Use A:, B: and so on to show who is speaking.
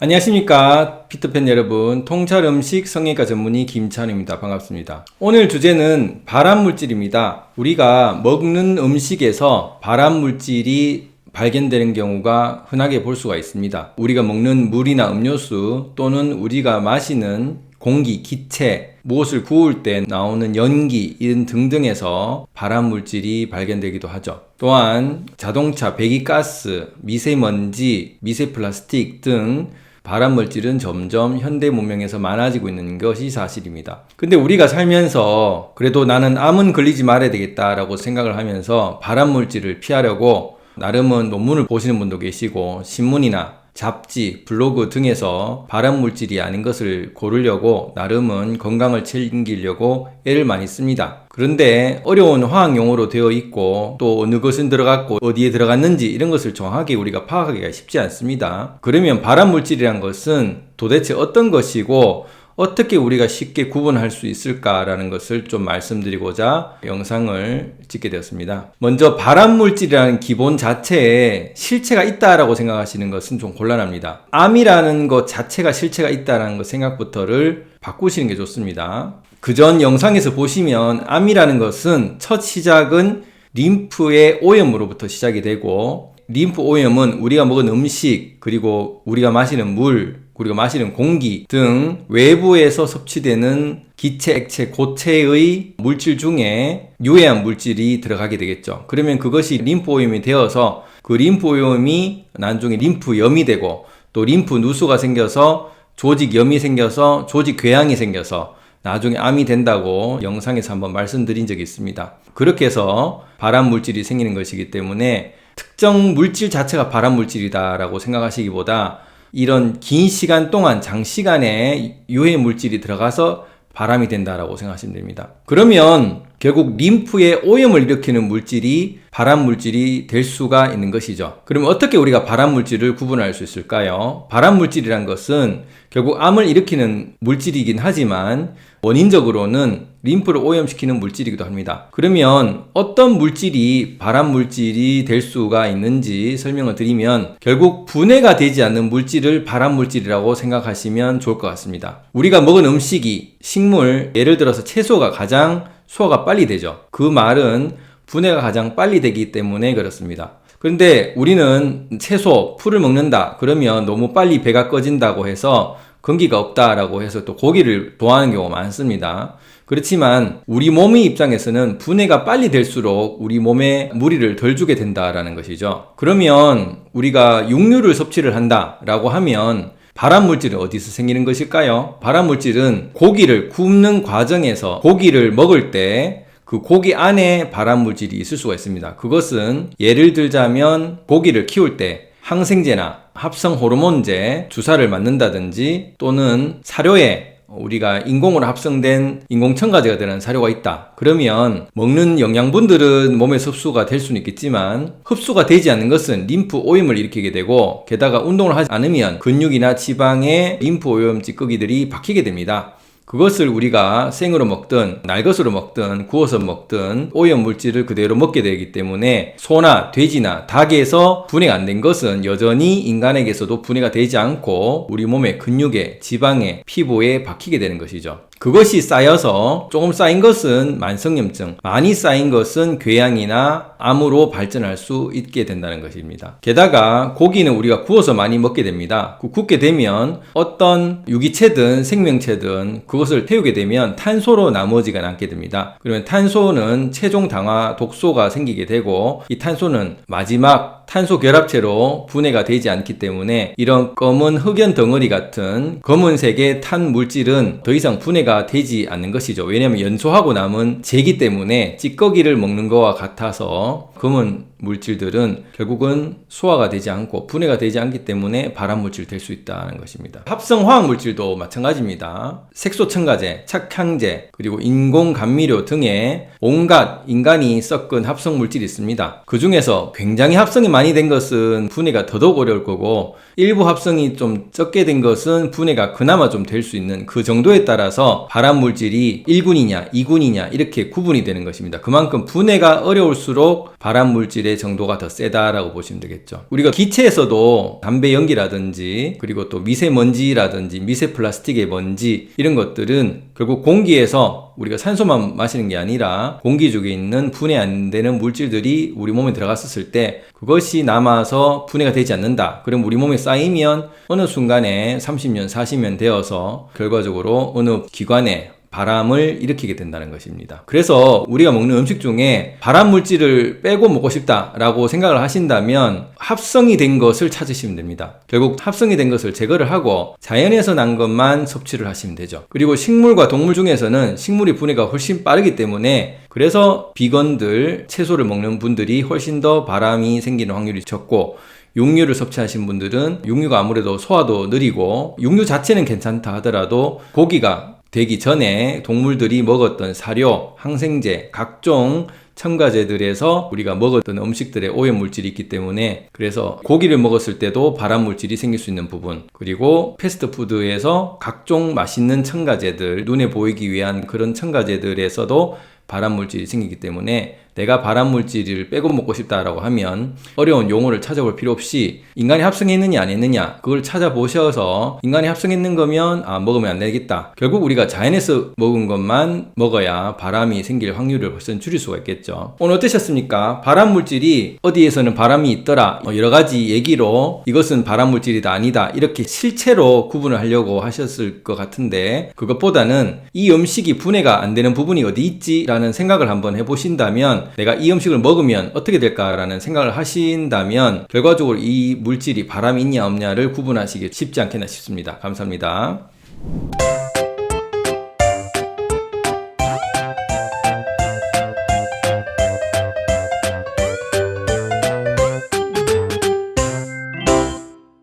A: 안녕하십니까 피터팬 여러분, 통찰 음식 성형외과 전문의 김찬우입니다. 반갑습니다. 오늘 주제는 발암물질입니다. 우리가 먹는 음식에서 발암물질이 발견되는 경우가 흔하게 볼 수가 있습니다. 우리가 먹는 물이나 음료수 또는 우리가 마시는 공기, 기체, 무엇을 구울 때 나오는 연기 이런 등등에서 발암물질이 발견되기도 하죠. 또한 자동차, 배기가스, 미세먼지, 미세플라스틱 등 발암물질은 점점 현대 문명에서 많아지고 있는 것이 사실입니다. 근데 우리가 살면서 그래도 나는 암은 걸리지 말아야 되겠다라고 생각을 하면서 발암물질을 피하려고 나름은 논문을 보시는 분도 계시고 신문이나 잡지, 블로그 등에서 발암물질이 아닌 것을 고르려고 나름은 건강을 챙기려고 애를 많이 씁니다. 그런데 어려운 화학용어로 되어 있고 또 어느 것은 들어갔고 어디에 들어갔는지 이런 것을 정확하게 우리가 파악하기가 쉽지 않습니다. 그러면 발암물질이란 것은 도대체 어떤 것이고 어떻게 우리가 쉽게 구분할 수 있을까라는 것을 좀 말씀드리고자 영상을 찍게 되었습니다. 먼저 발암물질이라는 기본 자체에 실체가 있다라고 생각하시는 것은 좀 곤란합니다. 암이라는 것 자체가 실체가 있다는 것 생각부터를 바꾸시는 게 좋습니다. 그전 영상에서 보시면 암이라는 것은 첫 시작은 림프의 오염으로부터 시작이 되고, 림프 오염은 우리가 먹은 음식, 그리고 우리가 마시는 물, 우리가 마시는 공기 등 외부에서 섭취되는 기체, 액체, 고체의 물질 중에 유해한 물질이 들어가게 되겠죠. 그러면 그것이 림프 오염이 되어서 그 림프 오염이 나중에 림프염이 되고 또 림프 누수가 생겨서 조직염이 생겨서 조직궤양이 생겨서 나중에 암이 된다고 영상에서 한번 말씀드린 적이 있습니다. 그렇게 해서 발암물질이 생기는 것이기 때문에 특정 물질 자체가 발암물질이다라고 생각하시기보다 이런 긴 시간 동안 장시간에 유해 물질이 들어가서 발암이 된다라고 생각하시면 됩니다. 그러면 결국 림프에 오염을 일으키는 물질이 발암물질이 될 수가 있는 것이죠. 그러면 어떻게 우리가 발암물질을 구분할 수 있을까요? 발암물질이란 것은 결국 암을 일으키는 물질이긴 하지만 원인적으로는 림프를 오염시키는 물질이기도 합니다. 그러면 어떤 물질이 발암물질이 될 수가 있는지 설명을 드리면 결국 분해가 되지 않는 물질을 발암물질이라고 생각하시면 좋을 것 같습니다. 우리가 먹은 음식이 식물, 예를 들어서 채소가 가장 소화가 빨리 되죠. 그 말은 분해가 가장 빨리 되기 때문에 그렇습니다. 그런데 우리는 채소, 풀을 먹는다 그러면 너무 빨리 배가 꺼진다고 해서 건기가 없다라고 해서 또 고기를 좋아하는 경우가 많습니다. 그렇지만 우리 몸의 입장에서는 분해가 빨리 될수록 우리 몸에 무리를 덜 주게 된다라는 것이죠. 그러면 우리가 육류를 섭취를 한다라고 하면 발암물질은 어디서 생기는 것일까요? 발암물질은 고기를 굽는 과정에서 고기를 먹을 때 그 고기 안에 발암물질이 있을 수가 있습니다. 그것은 예를 들자면 고기를 키울 때 항생제나 합성 호르몬제 주사를 맞는다든지 또는 사료에 우리가 인공으로 합성된 인공첨가제가 되는 사료가 있다. 그러면 먹는 영양분들은 몸에 흡수가 될 수는 있겠지만 흡수가 되지 않는 것은 림프 오염을 일으키게 되고 게다가 운동을 하지 않으면 근육이나 지방에 림프 오염 찌꺼기들이 박히게 됩니다. 그것을 우리가 생으로 먹든 날것으로 먹든 구워서 먹든 오염 물질을 그대로 먹게 되기 때문에 소나 돼지나 닭에서 분해가 안 된 것은 여전히 인간에게서도 분해가 되지 않고 우리 몸의 근육에, 지방에, 피부에 박히게 되는 것이죠. 그것이 쌓여서 조금 쌓인 것은 만성염증, 많이 쌓인 것은 궤양이나 암으로 발전할 수 있게 된다는 것입니다. 게다가 고기는 우리가 구워서 많이 먹게 됩니다. 굽게 되면 어떤 유기체든 생명체든 그것을 태우게 되면 탄소로 나머지가 남게 됩니다. 그러면 탄소는 최종 당화 독소가 생기게 되고 이 탄소는 마지막 탄소 결합체로 분해가 되지 않기 때문에 이런 검은 흑연 덩어리 같은 검은색의 탄 물질은 더 이상 분해가 되지 않는 것이죠. 왜냐하면 연소하고 남은 재기 때문에 찌꺼기를 먹는 것과 같아서 검은 물질들은 결국은 소화가 되지 않고 분해가 되지 않기 때문에 발암물질 될 수 있다는 것입니다. 합성 화학물질도 마찬가지입니다. 색소 첨가제, 착향제, 그리고 인공 감미료 등의 온갖 인간이 섞은 합성물질이 있습니다. 그 중에서 굉장히 합성이 많이 된 것은 분해가 더더욱 어려울 거고 일부 합성이 좀 적게 된 것은 분해가 그나마 좀 될 수 있는 그 정도에 따라서 따라서 발암 물질이 1군이냐 2군이냐 이렇게 구분이 되는 것입니다. 그만큼 분해가 어려울수록 발암 물질의 정도가 더 세다라고 보시면 되겠죠. 우리가 기체에서도 담배 연기라든지 그리고 또 미세먼지라든지 미세 플라스틱의 먼지 이런 것들은 결국 공기에서 우리가 산소만 마시는 게 아니라 공기 중에 있는 분해 안 되는 물질들이 우리 몸에 들어갔었을 때 그것이 남아서 분해가 되지 않는다. 그럼 우리 몸에 쌓이면 어느 순간에 30년, 40년 되어서 결과적으로 어느 기관에 발암을 일으키게 된다는 것입니다. 그래서 우리가 먹는 음식 중에 발암 물질을 빼고 먹고 싶다라고 생각을 하신다면 합성이 된 것을 찾으시면 됩니다. 결국 합성이 된 것을 제거를 하고 자연에서 난 것만 섭취를 하시면 되죠. 그리고 식물과 동물 중에서는 식물의 분해가 훨씬 빠르기 때문에 그래서 비건들, 채소를 먹는 분들이 훨씬 더 발암이 생기는 확률이 적고 육류를 섭취하신 분들은 육류가 아무래도 소화도 느리고 육류 자체는 괜찮다 하더라도 고기가 되기 전에 동물들이 먹었던 사료, 항생제, 각종 첨가제들에서 우리가 먹었던 음식들의 오염물질이 있기 때문에 그래서 고기를 먹었을 때도 발암물질이 생길 수 있는 부분 그리고 패스트푸드에서 각종 맛있는 첨가제들 눈에 보이기 위한 그런 첨가제들에서도 발암물질이 생기기 때문에 내가 발암물질을 빼고 먹고 싶다라고 하면 어려운 용어를 찾아볼 필요 없이 인간이 합성했느냐 안 했느냐 그걸 찾아보셔서 인간이 합성했는 거면 먹으면 안 되겠다. 결국 우리가 자연에서 먹은 것만 먹어야 발암이 생길 확률을 훨씬 줄일 수가 있겠죠. 오늘 어떠셨습니까? 발암물질이 어디에서는 발암이 있더라 여러 가지 얘기로 이것은 발암물질이다 아니다 이렇게 실체로 구분을 하려고 하셨을 것 같은데 그것보다는 이 음식이 분해가 안 되는 부분이 어디 있지? 라는 생각을 한번 해보신다면 내가 이 음식을 먹으면 어떻게 될까라는 생각을 하신다면 결과적으로 이 물질이 발암이 있냐 없냐를 구분하시기 쉽지 않겠나 싶습니다. 감사합니다.